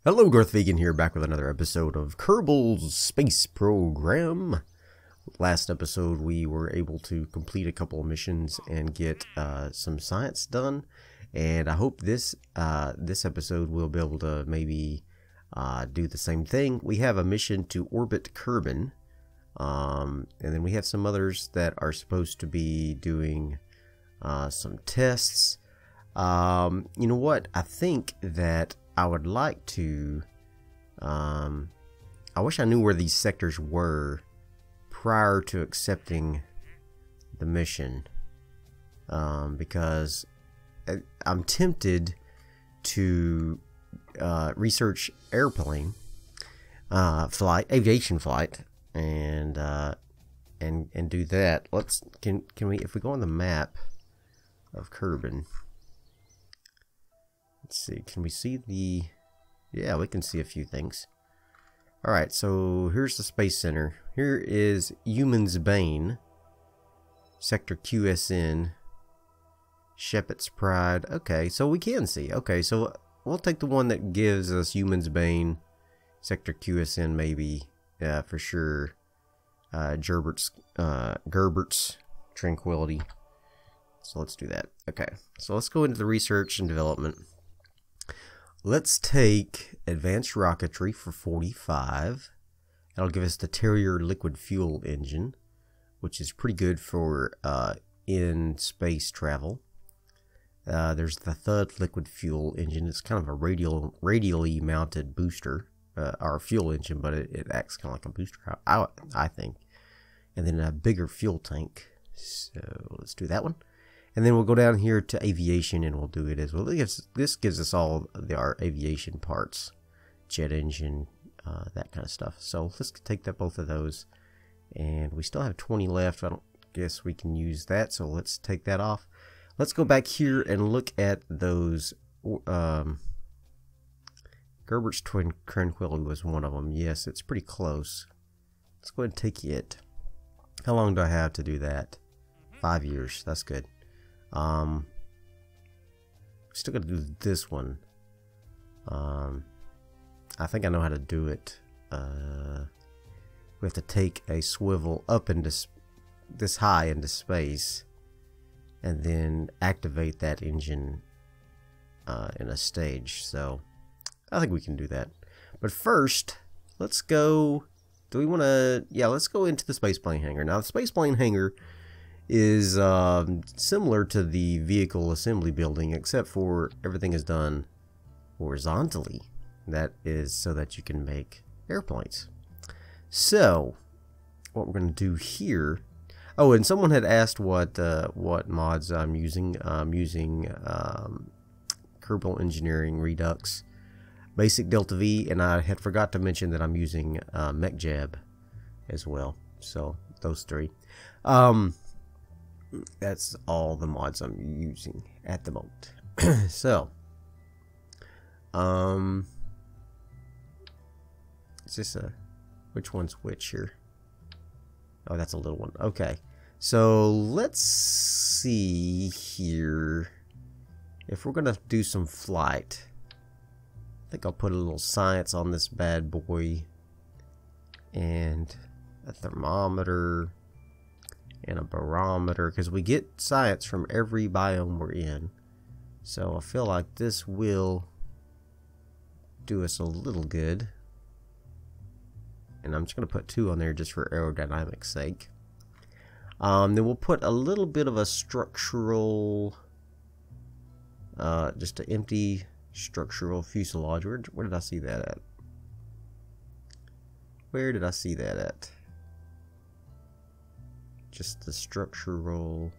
Hello, Darthvegan here, back with another episode of Kerbal's Space Program. Last episode, we were able to complete a couple of missions and get some science done, and I hope this episode we'll be able to maybe do the same thing. We have a mission to orbit Kerbin, and then we have some others that are supposed to be doing some tests. You know what? I think that I would like to, I wish I knew where these sectors were prior to accepting the mission, because I'm tempted to research airplane flight, aviation flight, and do that. Can we, if we go on the map of Kerbin, let's see, can we see the... Yeah, we can see a few things. Alright, so here's the Space Center. Here is Human's Bane, Sector QSN, Shepherd's Pride. Okay, so we can see. Okay, so we'll take the one that gives us Human's Bane, Sector QSN maybe, for sure. Gerbert's Tranquility. So let's do that. Okay, so let's go into the research and development. Let's take advanced rocketry for 45. That'll give us the Terrier liquid fuel engine, which is pretty good for in space travel. There's the Thud liquid fuel engine. It's kind of a radially mounted booster, or fuel engine, but it acts kind of like a booster, I think. And then a bigger fuel tank. So let's do that one. And then we'll go down here to aviation and we'll do it as well. This gives us all our aviation parts, jet engine, that kind of stuff. So let's take both of those. And we still have 20 left. I don't guess we can use that. So let's take that off. Let's go back here and look at those. Gerbert's Tranquility was one of them. Yes, it's pretty close. Let's go ahead and take it. How long do I have to do that? 5 years. That's good. Still gotta do this one. I think I know how to do it. We have to take a swivel up into this high into space, and then activate that engine in a stage. So I think we can do that. But first, let's go. Do we want to? Yeah, let's go into the spaceplane hangar. Now, the spaceplane hangar is similar to the vehicle assembly building, except for everything is done horizontally. That is so that you can make airplanes. So what we're going to do here, oh, and someone had asked what mods I'm using. I'm using Kerbal Engineering Redux, Basic Delta V, and I had forgot to mention that I'm using MacLeod as well. So those three. That's all the mods I'm using at the moment. So, is this which one's which here? Oh, that's a little one. Okay, so let's see here. If we're gonna do some flight, I think I'll put a little science on this bad boy, and a thermometer, and a barometer, because we get science from every biome we're in. So I feel like this will do us a little good. And I'm just going to put 2 on there just for aerodynamics sake. Then we'll put a little bit of a structural, just an empty structural fuselage. Where did I see that at? Where did I see that at? Just the structural.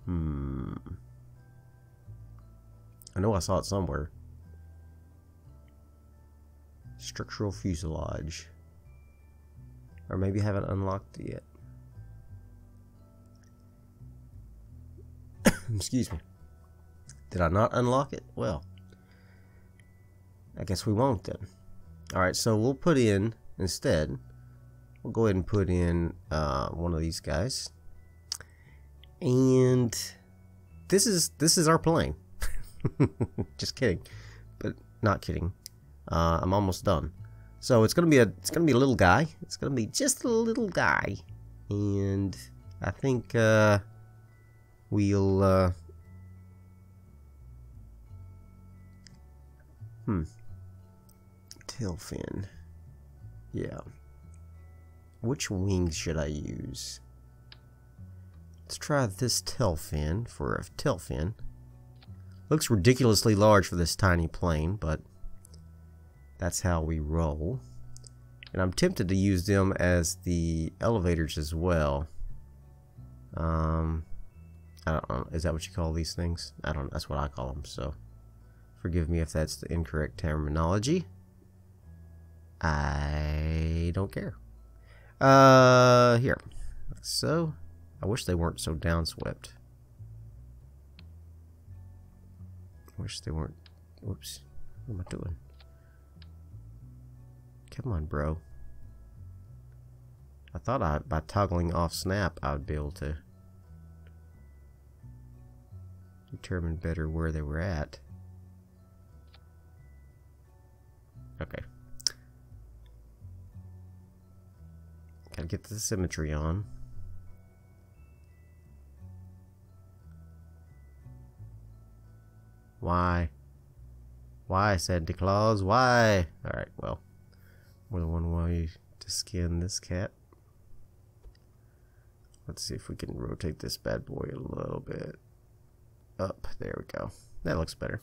I know I saw it somewhere. Structural fuselage. Or maybe I haven't unlocked it yet. Excuse me. Did I not unlock it? Well, I guess we won't then. Alright, so we'll put in instead. We'll go ahead and put in one of these guys, and this is our plane. Just kidding. but not kidding. I'm almost done. So it's gonna be a little guy. It's gonna be just a little guy, and I think we'll tail fin. Yeah. Which wings should I use? Let's try this tail fin for a tail fin. Looks ridiculously large for this tiny plane, but that's how we roll. And I'm tempted to use them as the elevators as well. I don't know. Is that what you call these things? I don't know. That's what I call them. So forgive me if that's the incorrect terminology. I don't care. Here. So, I wish they weren't so downswept. I wish they weren't. Whoops. What am I doing? Come on, bro. I thought by toggling off snap, I would be able to determine better where they were at. Okay. Gotta get the symmetry on. Why? Why, Santa Claus? Why? Alright, well. More than one way to skin this cat. Let's see if we can rotate this bad boy a little bit up. There we go. That looks better.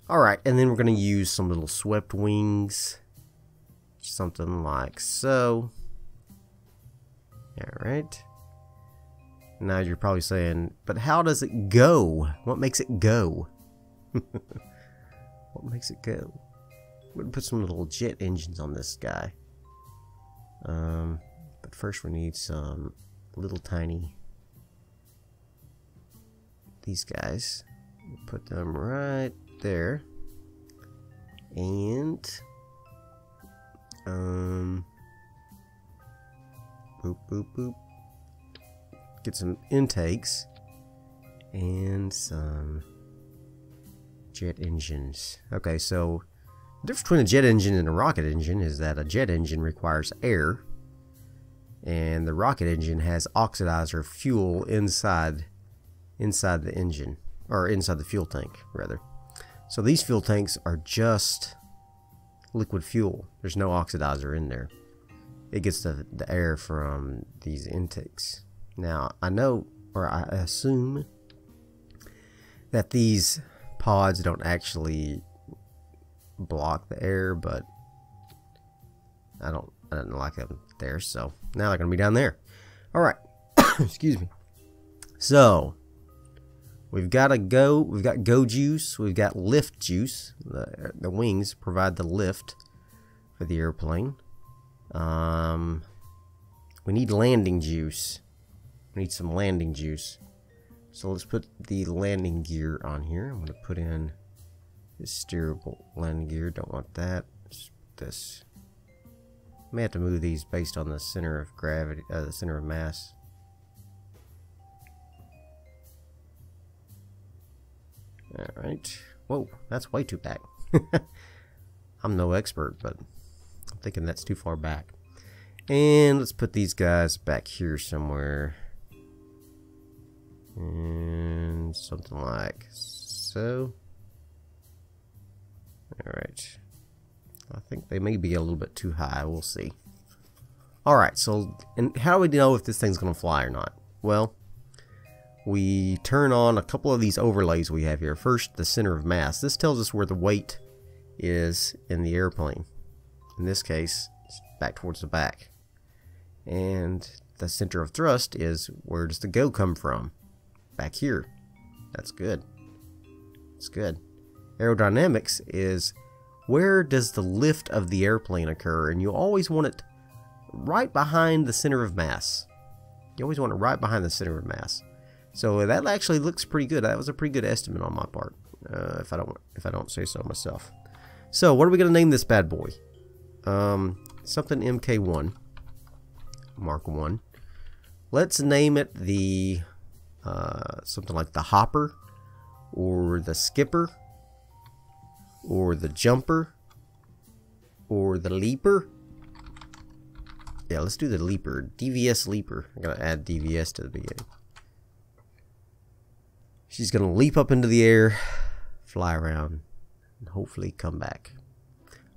Alright, and then we're going to use some little swept wings. Something like so. Alright. Now you're probably saying, but how does it go? What makes it go? What makes it go? We're going to put some little jet engines on this guy. But first we need some little tiny, these guys. We'll put them right there. And boop boop boop. Get some intakes and some jet engines. Okay, so the difference between a jet engine and a rocket engine is that a jet engine requires air, and the rocket engine has oxidizer fuel inside the engine, or inside the fuel tank rather. So these fuel tanks are just liquid fuel. There's no oxidizer in there. It gets the air from these intakes. Now I know, or I assume, that these pods don't actually block the air, but I didn't like them there, so now they're gonna be down there. All right. Excuse me. So we've got go juice, we've got lift juice. The wings provide the lift for the airplane. We need landing juice. We need some landing juice. So let's put the landing gear on here. I'm going to put in this steerable landing gear. Don't want that. Just this. I may have to move these based on the center of gravity, the center of mass. Alright. Whoa, that's way too back. I'm no expert, but I'm thinking that's too far back. And let's put these guys back here somewhere. And something like so. Alright. I think they may be a little bit too high. We'll see. Alright, so and how do we know if this thing's going to fly or not? Well, we turn on a couple of these overlays we have here. First, the center of mass. This tells us where the weight is in the airplane. In this case, it's back towards the back. And the center of thrust is where does the go come from? Back here. That's good. That's good. Aerodynamics is where does the lift of the airplane occur, and you always want it right behind the center of mass. You always want it right behind the center of mass. So that actually looks pretty good. That was a pretty good estimate on my part, if I don't say so myself. So what are we going to name this bad boy? Something MK1, Mark 1. Let's name it the something like the Hopper or the Skipper. or the jumper, or the leaper. Yeah, let's do the leaper. DVS leaper. I'm gonna add DVS to the beginning. She's gonna leap up into the air, fly around, and hopefully come back.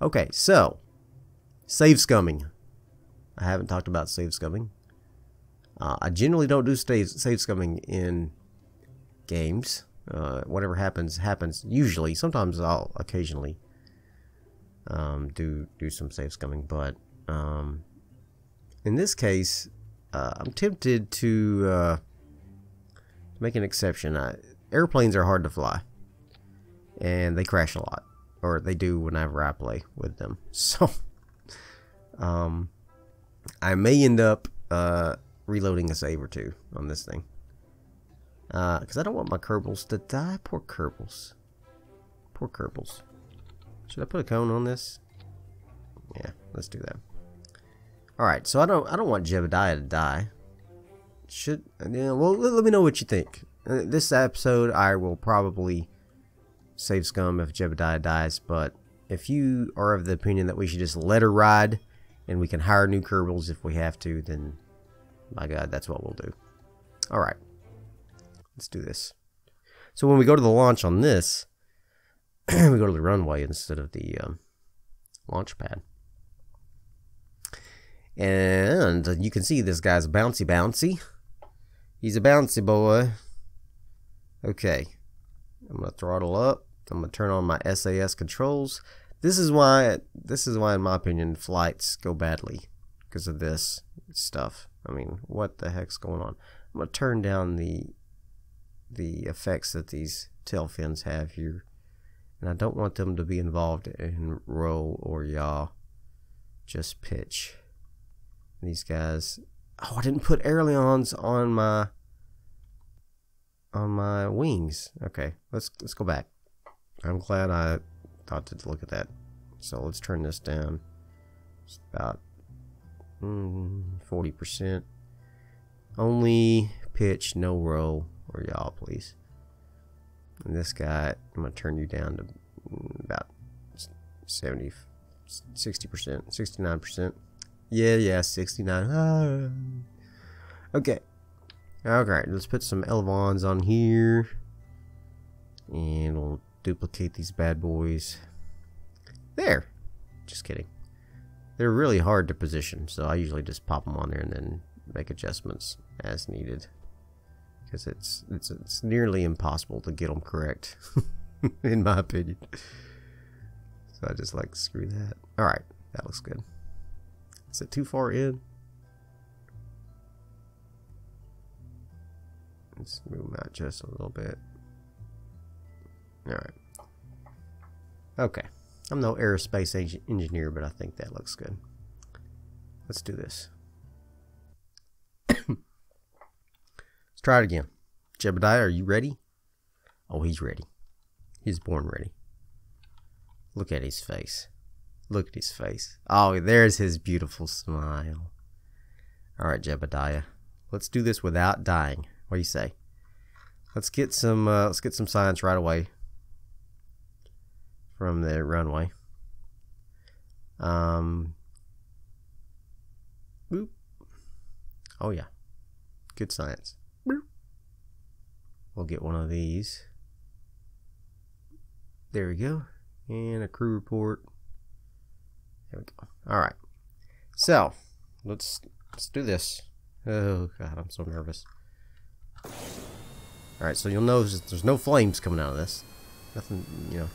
Okay, so save scumming. I haven't talked about save scumming. I generally don't do save scumming in games. Whatever happens, happens. Usually, sometimes I'll occasionally do some save scumming, but in this case, I'm tempted to make an exception. Airplanes are hard to fly, and they crash a lot, or they do whenever I play with them. So, I may end up reloading a save or two on this thing, because I don't want my Kerbals to die. Poor Kerbals. Poor Kerbals. Should I put a cone on this? Yeah, let's do that. All right, so I don't want Jebediah to die. Yeah, well, let me know what you think. This episode, I will probably save scum if Jebediah dies, but if you are of the opinion that we should just let her ride and we can hire new Kerbals if we have to, then my God, that's what we'll do. All right, let's do this. So when we go to the launch on this, we go to the runway instead of the launch pad. And you can see this guy's bouncy. He's a bouncy boy. Okay. I'm going to throttle up. I'm going to turn on my SAS controls. This is why, in my opinion, flights go badly. Because of this stuff. I mean, what the heck's going on? I'm going to turn down the effects that these tail fins have here. And I don't want them to be involved in roll or yaw. Just pitch. These guys. Oh, I didn't put ailerons on my wings. Okay, let's go back. I'm glad I thought to look at that. So let's turn this down. It's about 40%. Only pitch, no roll or yaw, please. And this guy, I'm gonna turn you down to about 60%, 69%. Yeah, 69. Okay. Okay, let's put some elevons on here. And we'll duplicate these bad boys. There. Just kidding. They're really hard to position, so I usually just pop them on there and then make adjustments as needed. Because it's nearly impossible to get them correct, in my opinion. So I just like screw that. Alright, that looks good. Is it too far in? Let's move them out just a little bit. Alright. Okay. I'm no aerospace engineer, but I think that looks good. Let's do this. Let's try it again. Jebediah, are you ready? Oh, he's ready. He's born ready. Look at his face. Look at his face. Oh, there's his beautiful smile. Alright, Jebediah. Let's do this without dying. What do you say? Let's get some science right away from the runway. Boop. Oh yeah. Good science. Boop. We'll get one of these. There we go. And a crew report. There we go. Alright. So, let's do this. Oh god, I'm so nervous. Alright, so you'll notice there's no flames coming out of this. Nothing, you know,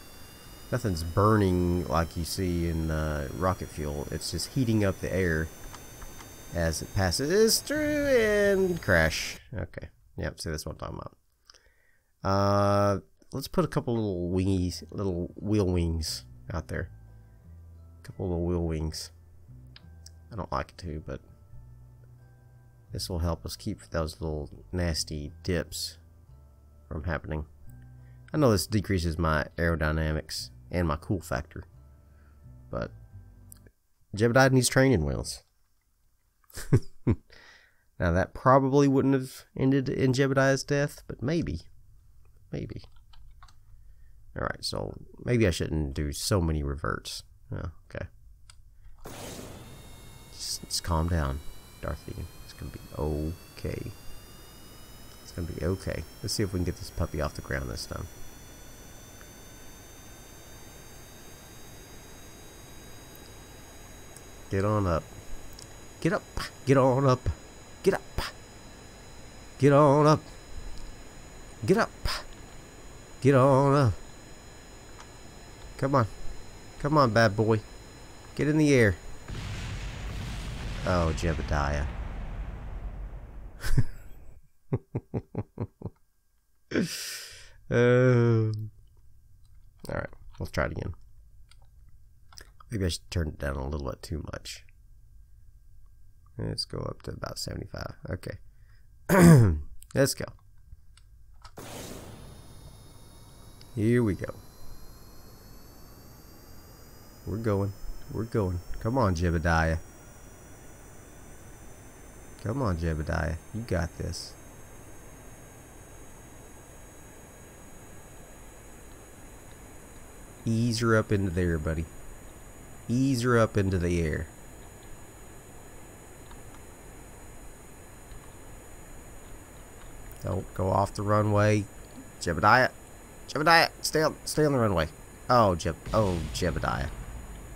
nothing's burning like you see in rocket fuel. It's just heating up the air as it passes through and crash. Okay. Yep, see, that's what I'm talking about. Let's put a couple little wheel wings out there. A couple little wheel wings. I don't like it too, but this will help us keep those little nasty dips from happening. I know this decreases my aerodynamics and my cool factor, but Jebediah needs training wheels. Now that probably wouldn't have ended in Jebediah's death, but maybe. Alright, so maybe I shouldn't do so many reverts. Oh, okay. Just calm down, Darthvegan. It's gonna be okay. It's gonna be okay. Let's see if we can get this puppy off the ground this time. Get on up. Get up. Get on up. Get up. Get on up. Get up. Get on up. Come on. Come on, bad boy. Get in the air. Oh, Jebediah. Alright, let's try it again. Maybe I should turn it down a little bit too much. Let's go up to about 75. Okay. Let's go. Here we go. We're going. We're going. Come on, Jebediah. Come on, Jebediah. You got this. Ease her up into there, buddy. Ease her up into the air. Don't go off the runway. Jebediah. Jebediah, stay on the runway. Oh, Jebediah.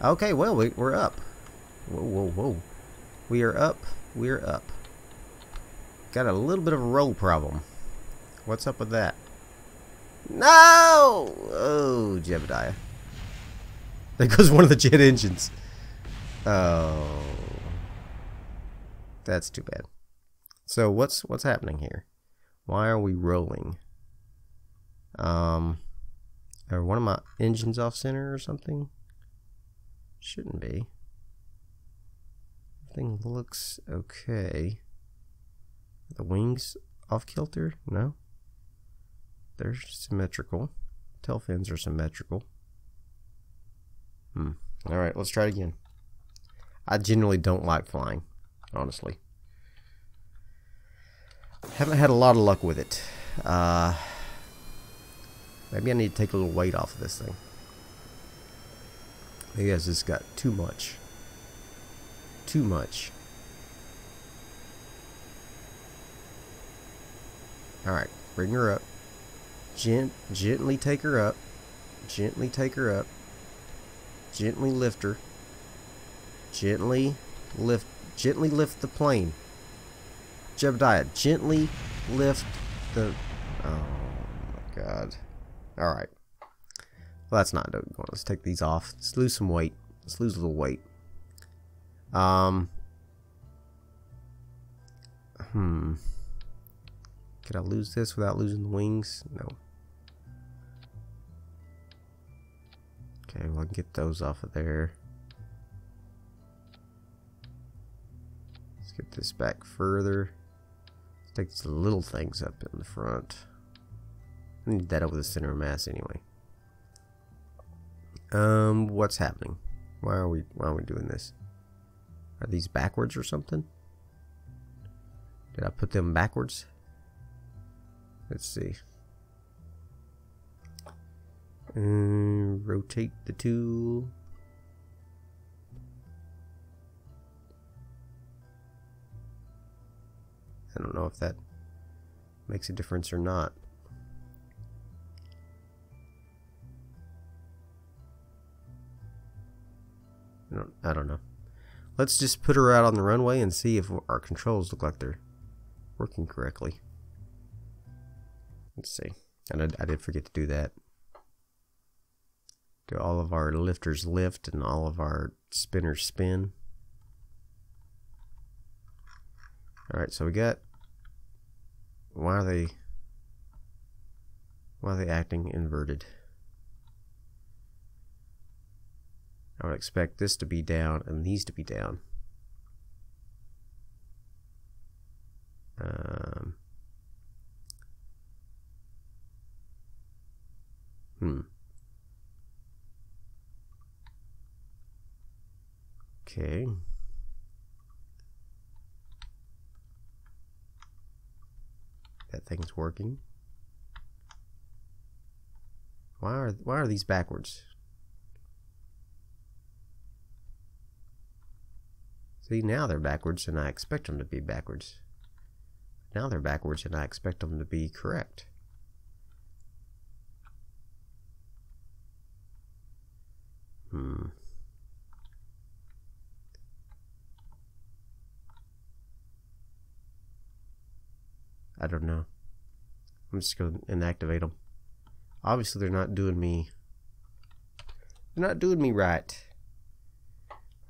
Okay, well, we're up. Whoa, whoa, whoa. We are up. We're up. Got a little bit of a roll problem. What's up with that? No! Oh, Jebediah. There goes one of the jet engines. Oh. That's too bad. So what's happening here? Why are we rolling? Are one of my engines off center or something? Shouldn't be. Everything looks okay. The wings off kilter? No. They're symmetrical. Tail fins are symmetrical. Alright, let's try it again. I generally don't like flying, honestly. Haven't had a lot of luck with it. Maybe I need to take a little weight off of this thing. Maybe I just got too much. Too much. Alright, bring her up. Gently take her up. Gently take her up. Gently lift her. Gently lift the plane. Jebediah, gently lift the... Oh my god. Alright. Well, that's not good. Let's take these off. Let's lose some weight. Let's lose a little weight. Could I lose this without losing the wings? No. Okay, well, I can get those off of there. Let's get this back further. Let's take these little things up in the front. I need that over the center of mass anyway. What's happening? Why are we doing this? Are these backwards or something? Did I put them backwards? Let's see. Rotate the tool. I don't know if that makes a difference or not. I don't know. Let's just put her out on the runway and see if our controls look like they're working correctly. Let's see. And I did forget to do that. Do all of our lifters lift and all of our spinners spin. Alright, so we got... Why are they acting inverted? I would expect this to be down and these to be down. Okay. That thing's working. Why are these backwards? See, now they're backwards and I expect them to be backwards. Now they're backwards and I expect them to be correct. I don't know. I'm just going to inactivate them. Obviously, they're not doing me. They're not doing me right.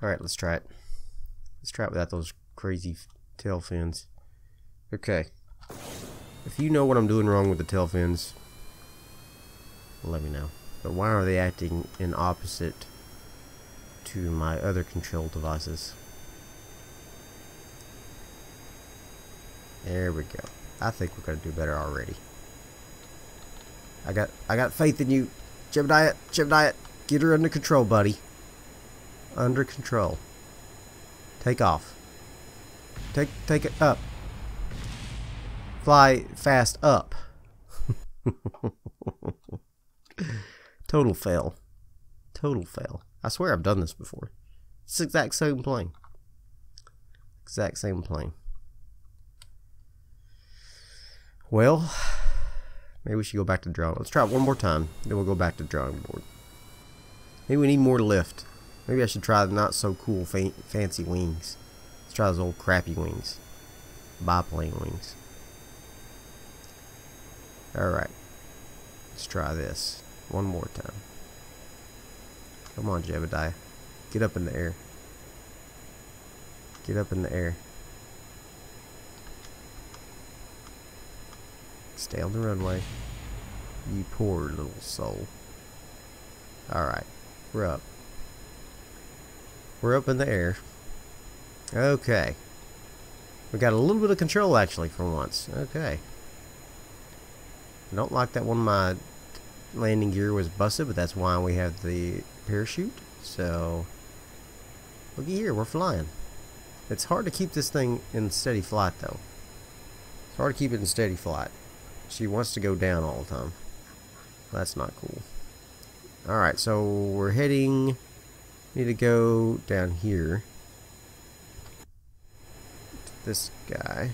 All right, let's try it. Let's try it without those crazy tail fins. Okay. If you know what I'm doing wrong with the tail fins, let me know. But why are they acting in opposite to my other control devices? There we go. I think we're gonna do better already. I got faith in you, Jebediah. Get her under control, buddy. Under control. Take off. Take it up. Fly fast up. Total fail. Total fail. I swear I've done this before. It's the exact same plane. Exact same plane. Well, maybe we should go back to drawing. Let's try it one more time. Then we'll go back to drawing board. Maybe we need more lift. Maybe I should try the not so cool fancy wings. Let's try those old crappy wings. Biplane wings. Alright. Let's try this. One more time. Come on, Jebediah. Get up in the air. Get up in the air. Stay on the runway. You poor little soul. Alright. We're up. We're up in the air. Okay. We got a little bit of control actually for once. Okay. I don't like that one of my landing gear was busted, but that's why we have the parachute. So, looky here, we're flying. It's hard to keep this thing in steady flight though. It's hard to keep it in steady flight. She wants to go down all the time. That's not cool. Alright, so we're heading. Need to go down here. To this guy.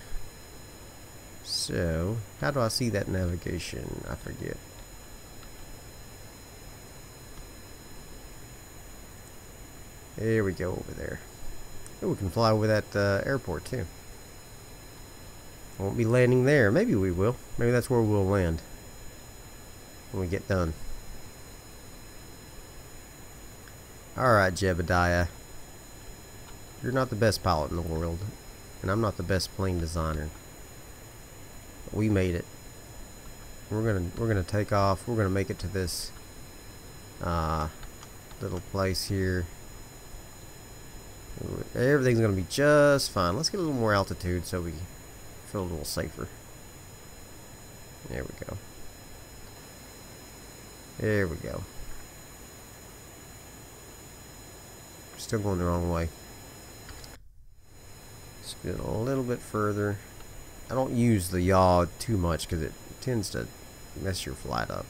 So, how do I see that navigation? I forget. There we go, over there. Oh, we can fly over that airport too. Won't be landing there. Maybe we will. Maybe that's where we'll land when we get done. Alright, Jebediah. You're not the best pilot in the world. And I'm not the best plane designer. But we made it. We're gonna take off. We're gonna make it to this little place here. Everything's gonna be just fine. Let's get a little more altitude so we feel a little safer. There we go. There we go. Still going the wrong way. Let's get a little bit further. I don't use the yaw too much because it tends to mess your flight up.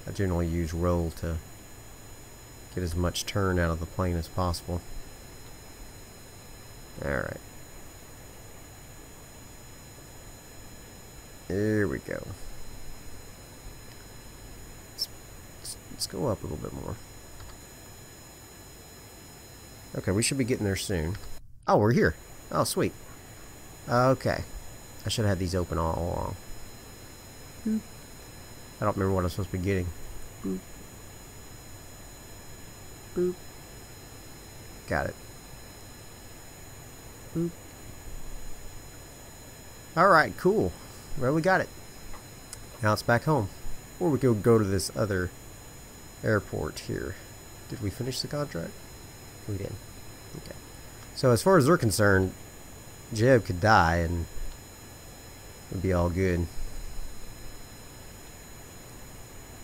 I generally use roll to get as much turn out of the plane as possible. Alright. There we go. Let's go up a little bit more. Okay, we should be getting there soon. Oh, we're here. Oh, sweet. Okay. I should have had these open all along. Boop. I don't remember what I'm supposed to be getting. Boop. Boop. Got it. Boop. Alright, cool. Well, we got it. Now it's back home. Or we could go to this other airport here. Did we finish the contract? We did. Okay. So as far as they're concerned, Jeb could die and it'd be all good.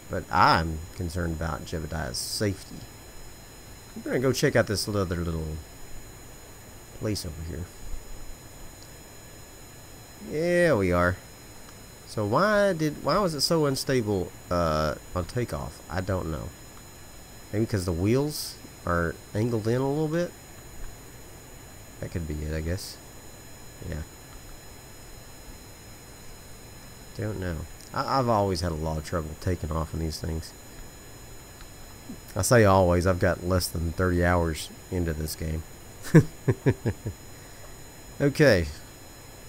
But I'm concerned about Jebediah's safety. We're gonna go check out this other little place over here. Yeah, we are. So why was it so unstable on takeoff? I don't know. Maybe because the wheels are angled in a little bit? That could be it, I guess. Yeah. Don't know. I've always had a lot of trouble taking off on these things. I say always, I've got less than 30 hours into this game. Okay.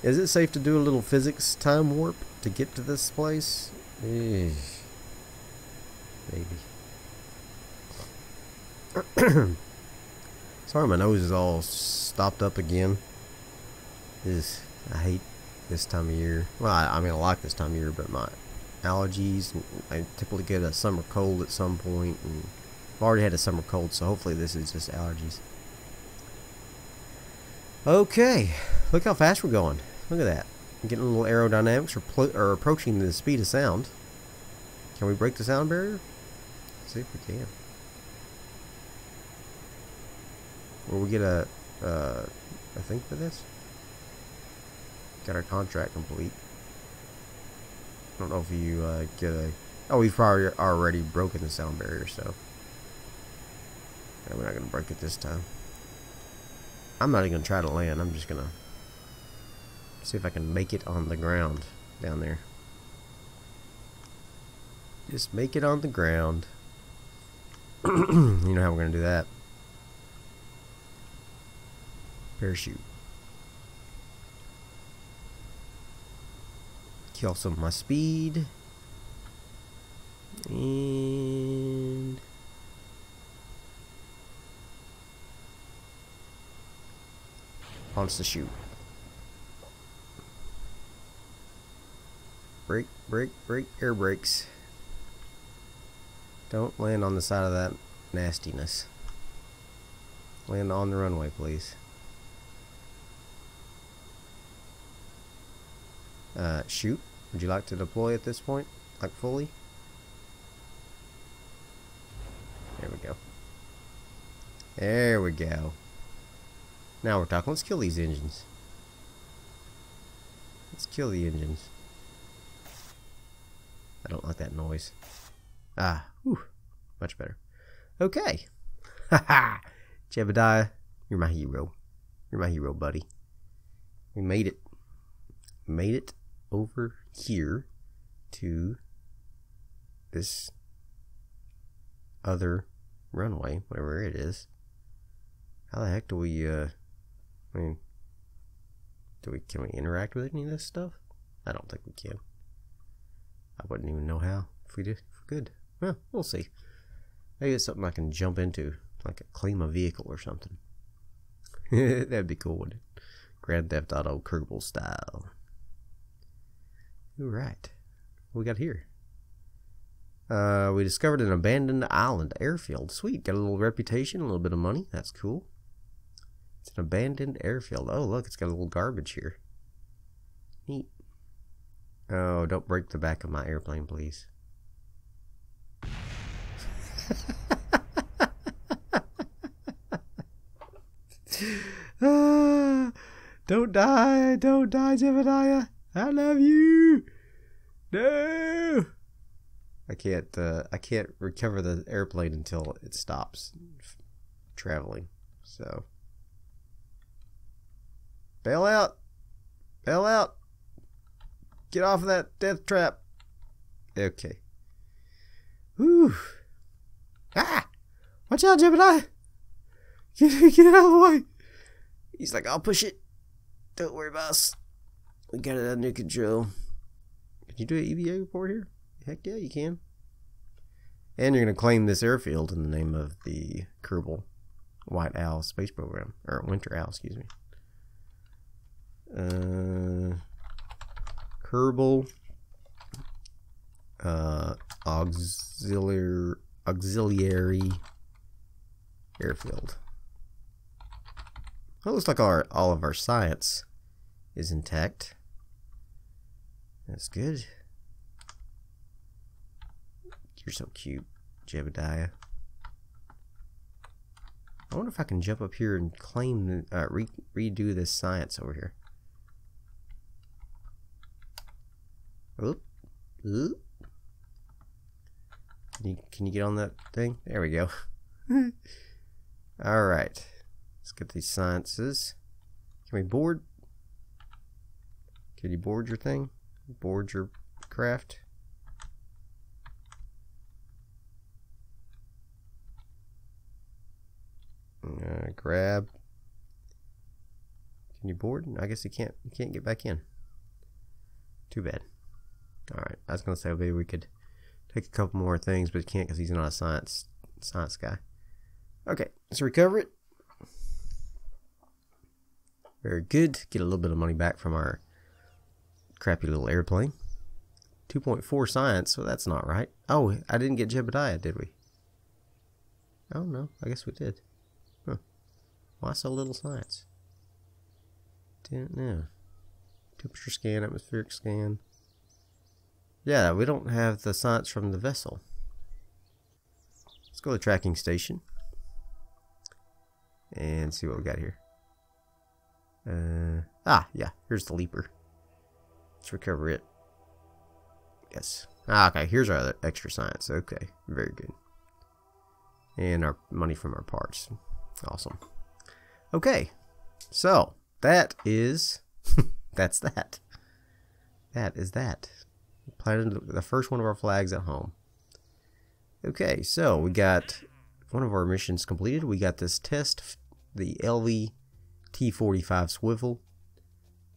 Is it safe to do a little physics time warp to get to this place? Maybe. Sorry, my nose is all stopped up again. I hate this time of year. Well, I mean, I like this time of year, but my allergies, I typically get a summer cold at some point, and I've already had a summer cold, so hopefully this is just allergies. Okay, look how fast we're going. Look at that. I'm getting a little aerodynamics. We're approaching the speed of sound. Can we break the sound barrier? Let's see if we can. Will we get a thing for this? Got our contract complete. I don't know if you get a... Oh, we've probably already broken the sound barrier, so... Yeah, we're not going to break it this time. I'm not even going to try to land. I'm just going to see if I can make it on the ground down there. Just make it on the ground. You know how we're going to do that. Parachute. Kill some of my speed. And... wants to shoot. Brake, brake, brake, air brakes. Don't land on the side of that nastiness. Land on the runway, please. Shoot. Would you like to deploy at this point? Like fully? There we go. There we go. Now we're talking. Let's kill these engines. Let's kill the engines. I don't like that noise. Ah, whew, much better. Okay. Haha. Jebediah, you're my hero. You're my hero, buddy. We made it. Made it over here to this other runway, whatever it is. How the heck do we, I mean, can we interact with any of this stuff? I don't think we can. I wouldn't even know how if we did. If we could. Well, we'll see. Maybe it's something I can jump into, like claim a vehicle or something. That'd be cool, wouldn't it? Grand Theft Auto Kerbal style. Alright. What we got here? We discovered an abandoned island airfield. Sweet. Got a little reputation, a little bit of money. That's cool. It's an abandoned airfield. Oh, look, it's got a little garbage here. Neat. Oh, don't break the back of my airplane, please. Don't die, Jebediah. I love you. No. I can't recover the airplane until it stops traveling. So bail out. Bail out. Get off of that death trap. Okay. Whew. Ah! Watch out, Jebediah. Get out of the way. He's like, I'll push it. Don't worry, boss. We got it under control. Can you do an EVA report here? Heck yeah, you can. And you're going to claim this airfield in the name of the Kerbal White Owl space program. Or Winter Owl, excuse me. Kerbal auxiliary airfield. Well, it looks like all of our science is intact. That's good. You're so cute, Jebediah. I wonder if I can jump up here and claim the redo this science over here. Oop. Oop. Can you get on that thing? There we go. Alright. Let's get these sciences. Can we board? Can you board your thing? Board your craft? Grab. Can you board? I guess you can't. You can't get back in. Too bad. Alright. I was gonna say maybe we could take a couple more things, but you can't because he's not a science guy. Okay, let's recover it. Very good. Get a little bit of money back from our crappy little airplane. 2.4 science, so that's not right. Oh, I didn't get Jebediah, did we? Oh no, I guess we did. Huh. Why so little science? Didn't know. Temperature scan, atmospheric scan. Yeah, we don't have the science from the vessel. Let's go to the tracking station and see what we got here. Yeah, here's the leaper. Let's recover it. Yes. Okay, here's our other extra science. Okay, very good. And our money from our parts. Awesome. Okay, so that is that's that. That is that. Planted the first one of our flags at home. Okay, so we got one of our missions completed. We got this test, the LV T45 swivel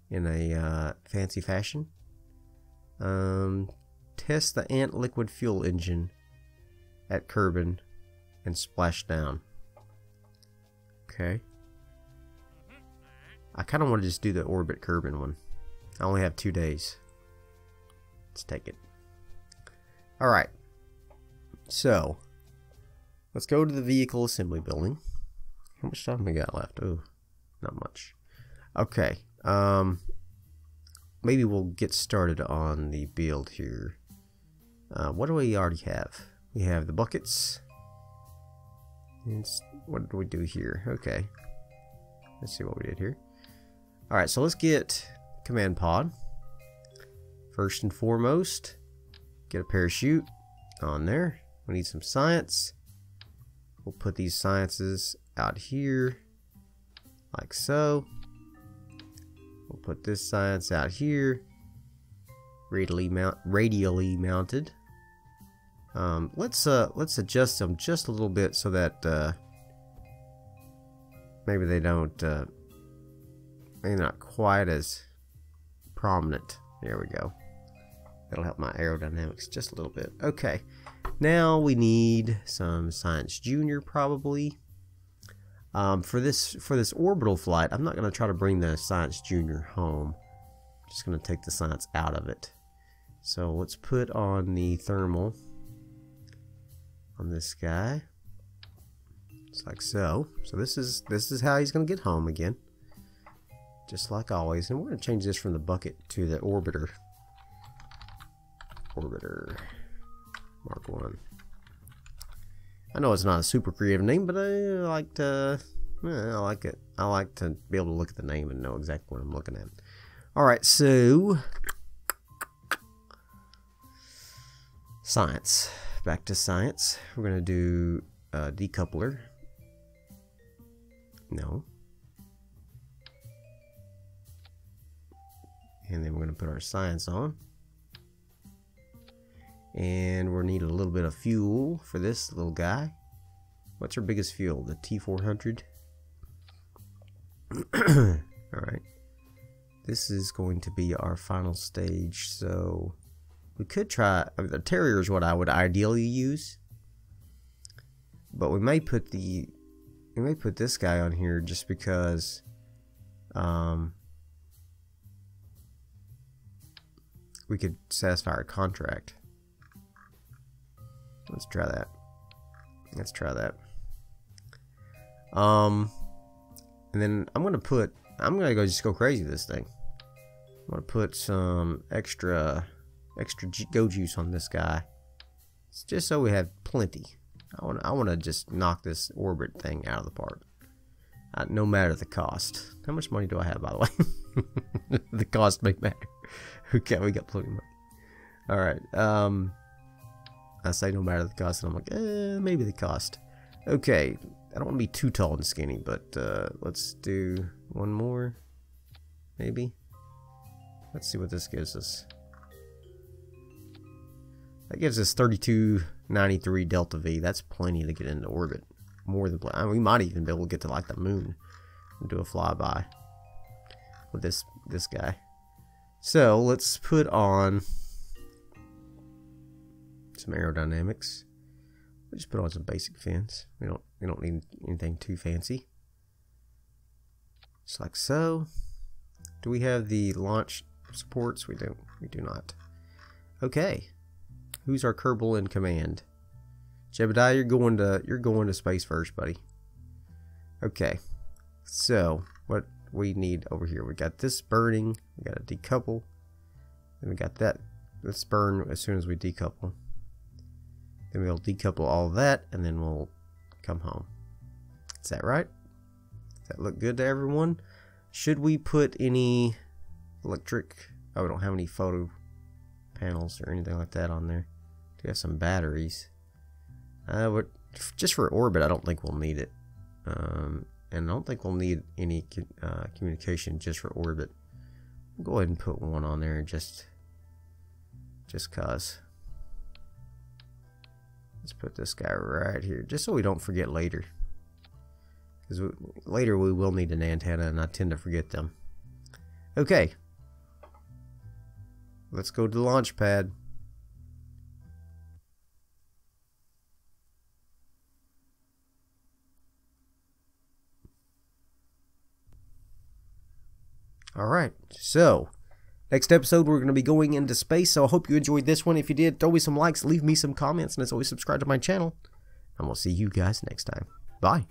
in a fancy fashion. Test the ant liquid fuel engine at Kerbin and splash down. Okay. I kind of want to just do the orbit Kerbin one. I only have 2 days. Let's take it. Alright. So, let's go to the vehicle assembly building. How much time we got left? Oh, not much. Okay. Maybe we'll get started on the build here. What do we already have? We have the buckets. What do we do here? Okay. Let's see what we did here. Alright, so let's get command pod. First and foremost, get a parachute on there. We need some science. We'll put these sciences out here, like so. We'll put this science out here, radially mounted. Let's adjust them just a little bit so that maybe they don't, maybe not quite as prominent. There we go. That'll help my aerodynamics just a little bit. Okay, now we need some Science Junior probably. For this orbital flight, I'm not going to try to bring the Science Junior home. I'm just going to take the science out of it. So let's put on the thermal on this guy. Just like so. So this is how he's going to get home again. Just like always. And we're going to change this from the bucket to the orbiter. Orbiter Mark 1. I know it's not a super creative name, but I like it. I like to be able to look at the name and know exactly what I'm looking at. Alright, so science. Back to science. We're going to do decoupler. No. And then we're going to put our science on. And we'll need a little bit of fuel for this little guy. What's our biggest fuel? The T400. Alright. This is going to be our final stage. So we could try. The Terrier is what I would ideally use. But we may put this guy on here just because we could satisfy our contract. Let's try that. Let's try that. And then I'm gonna just go crazy with this thing. I'm gonna put some extra go juice on this guy. It's just so we have plenty. I wanna just knock this orbit thing out of the park. No matter the cost. How much money do I have, by the way? The cost may matter. Okay, we got plenty of money. Alright, I say no matter the cost, and I'm like, maybe the cost. Okay, I don't want to be too tall and skinny, but let's do one more, maybe. Let's see what this gives us. That gives us 3293 delta V. That's plenty to get into orbit. More than plenty. I mean, we might even be able to get to like the moon and do a flyby with this guy. So let's put on some aerodynamics. We just put on some basic fins. We don't need anything too fancy. Just like so. Do we have the launch supports? We don't. We do not. Okay. Who's our Kerbal in command? Jebediah, you're going to space first, buddy. Okay. So what we need over here? We got this burning. We got to decouple. Then we got that. Let's burn as soon as we decouple. Then we'll decouple all of that, and then we'll come home. Is that right? Does that look good to everyone? Should we put any electric? Oh, we don't have any photo panels or anything like that on there. We have some batteries. But just for orbit, I don't think we'll need it. And I don't think we'll need any communication just for orbit. We'll go ahead and put one on there just cause. Let's put this guy right here, just so we don't forget later. Because later we will need an antenna, and I tend to forget them. Okay. Let's go to the launch pad. Alright, so next episode we're going to be going into space, so I hope you enjoyed this one. If you did, throw me some likes, leave me some comments, and as always, subscribe to my channel. And we'll see you guys next time. Bye.